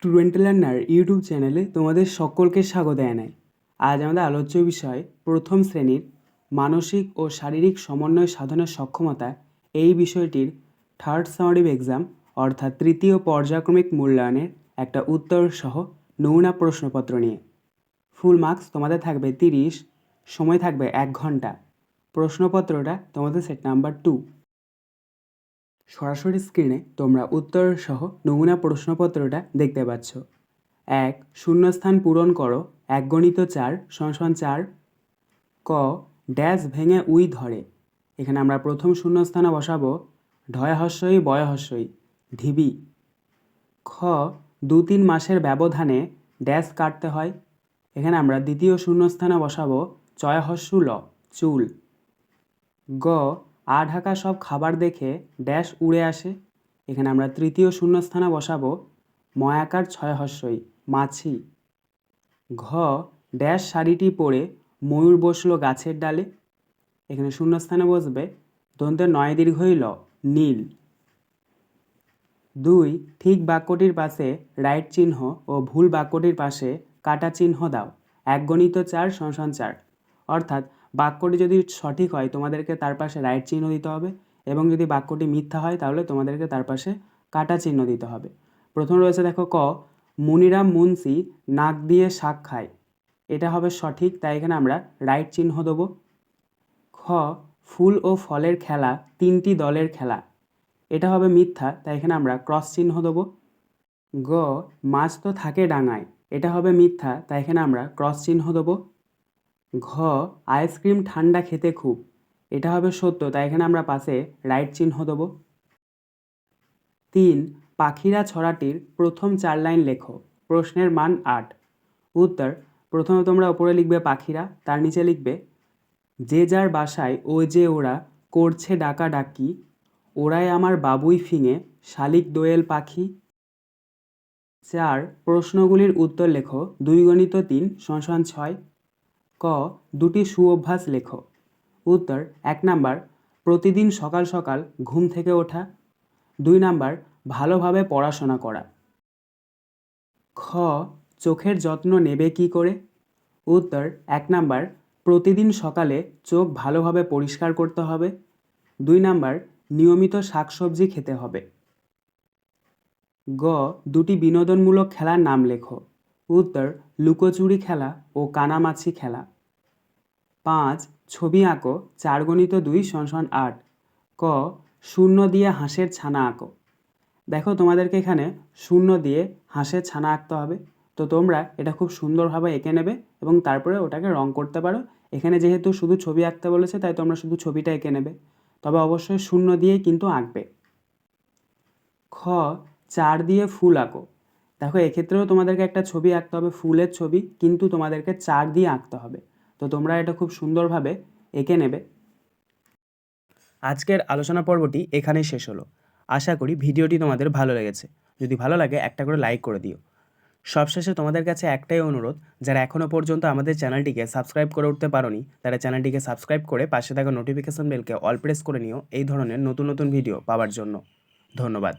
Student learner YouTube চ্যানেলে তোমাদের সকলকে স্বাগত জানাই। আজ আমাদের আলোচ্য বিষয় প্রথম শ্রেণীর মানসিক ও শারীরিক সমন্বয় সাধনের সক্ষমতা এই বিষয়টির থার্ড সামারিভ এক্সাম অর্থাৎ তৃতীয় পর্যায়ক্রমিক মূল্যায়নের একটা উত্তর সহ নমুনা প্রশ্নপত্র নিয়ে। ফুল মার্কস তোমাদের থাকবে 30, সময় থাকবে 1 ঘন্টা। প্রশ্নপত্রটা তোমাদের সেট নাম্বার 2। সরাসরি স্ক্রিনে তোমরা উত্তর সহ নমুনা প্রশ্নপত্রটা দেখতে পাচ্ছ। 1. শূন্যস্থান পূরণ করো। 1 গণিত 4 = 4। ক ড্যাশ ভেঙে উই ধরে। এখানে আমরা প্রথম শূন্যস্থানে বসাবো ঢয় হস্যই বয় হস্যই ঢিবি। খ 2-3 মাসের ব্যবধানে ড্যাশ কাটতে হয়। এখানে আমরা দ্বিতীয় শূন্যস্থানে বসাবো চয় হস্যু ল চুল। গ আ ঢাকা সব খাবার দেখে ড্যাশ উড়ে আসে। এখানে আমরা তৃতীয় শূন্যস্থানে বসাবো ময়াকার 6 হস্যই মাছি। ঘ ড্যাশ শাড়িটি পরে ময়ূর বসলো গাছের ডালে। এখানে শূন্যস্থানে বসবে দন্তের 9 দীর্ঘই ল নীল। 2 ঠিক বাক্যটির পাশে রাইট চিহ্ন ও ভুল বাক্যটির পাশে কাটা চিহ্ন দাও। 1 গণিত 4 = 4। অর্থাৎ বাক্যটি যদি সঠিক হয় তোমাদেরকে তার পাশে রাইট চিহ্ন দিতে হবে, এবং যদি বাক্যটি মিথ্যা হয় তাহলে তোমাদেরকে তার পাশে কাটা চিহ্ন দিতে হবে। প্রথম রয়েছে দেখো ক মুনিরাম মুন্সি নাক দিয়ে শাক খায়। এটা হবে সঠিক, তাই এখানে আমরা রাইট চিহ্ন দেবো। খ ফুল ও ফলের খেলা 3টি দলের খেলা। এটা হবে মিথ্যা, তাই এখানে আমরা ক্রস চিহ্ন দেবো। গ মাছ তো থাকে ডাঙায়। এটা হবে মিথ্যা, তাই এখানে আমরা ক্রস চিহ্ন দেবো। ঘ আইসক্রিম ঠান্ডা খেতে খুব। এটা হবে সত্য, তাই এখানে আমরা পাশে রাইট চিহ্ন দেবো। 3 পাখিরা ছড়াটির প্রথম 4 লাইন লেখো। প্রশ্নের মান 8। উত্তর প্রথমে তোমরা উপরে লিখবে পাখিরা, তার নিচে লিখবে যে যার বাসায় ওই যে ওরা করছে ডাকাডাকি, ওরাই আমার বাবুই ফিঙে শালিক দোয়েল পাখি। 4 প্রশ্নগুলির উত্তর লেখো। 2 গণিত 3 = 6। ক দুটি সুঅভ্যাস লেখো। উত্তর 1 নাম্বার প্রতিদিন সকাল সকাল ঘুম থেকে ওঠা। 2 নাম্বার ভালোভাবে পড়াশোনা করা। খ চোখের যত্ন নেবে কি করে। উত্তর 1 নাম্বার প্রতিদিন সকালে চোখ ভালোভাবে পরিষ্কার করতে হবে। 2 নাম্বার নিয়মিত শাকসবজি খেতে হবে। গ দুটি বিনোদনমূলক খেলার নাম লেখো। উত্তর লুকোচুরি খেলা ও কানামাছি খেলা। 5 ছবি আঁকো। 4 গণিত 2 = 8। ক শূন্য দিয়ে হাঁসের ছানা আঁকো। দেখো তোমাদেরকে এখানে শূন্য দিয়ে হাঁসের ছানা আঁকতে হবে, তো তোমরা এটা খুব সুন্দরভাবে এঁকে নেবে এবং তারপরে ওটাকে রং করতে পারো। এখানে যেহেতু শুধু ছবি আঁকতে বলেছে তাই তোমরা শুধু ছবিটা এঁকে নেবে, তবে অবশ্যই শূন্য দিয়েই কিন্তু আঁকবে। খ 4 দিয়ে ফুল আঁকো। দেখো এক্ষেত্রেও তোমাদেরকে একটা ছবি আঁকতে হবে, ফুলের ছবি, কিন্তু তোমাদেরকে 4 দিয়ে আঁকতে হবে, তো তোমরা এটা খুব সুন্দরভাবে এঁকে নেবে। আজকের আলোচনা পর্বটি এখানেই শেষ হলো। আশা করি ভিডিওটি তোমাদের ভালো লেগেছে। যদি ভালো লাগে একটা করে লাইক করে দিও। সবশেষে তোমাদের কাছে একটাই অনুরোধ, যারা এখনও পর্যন্ত আমাদের চ্যানেলটিকে সাবস্ক্রাইব করে উঠতে পারোনি তারা চ্যানেলটিকে সাবস্ক্রাইব করে পাশে থাকা নোটিফিকেশন বেলকে অল প্রেস করে নিও এই ধরনের নতুন নতুন ভিডিও পাওয়ার জন্য। ধন্যবাদ।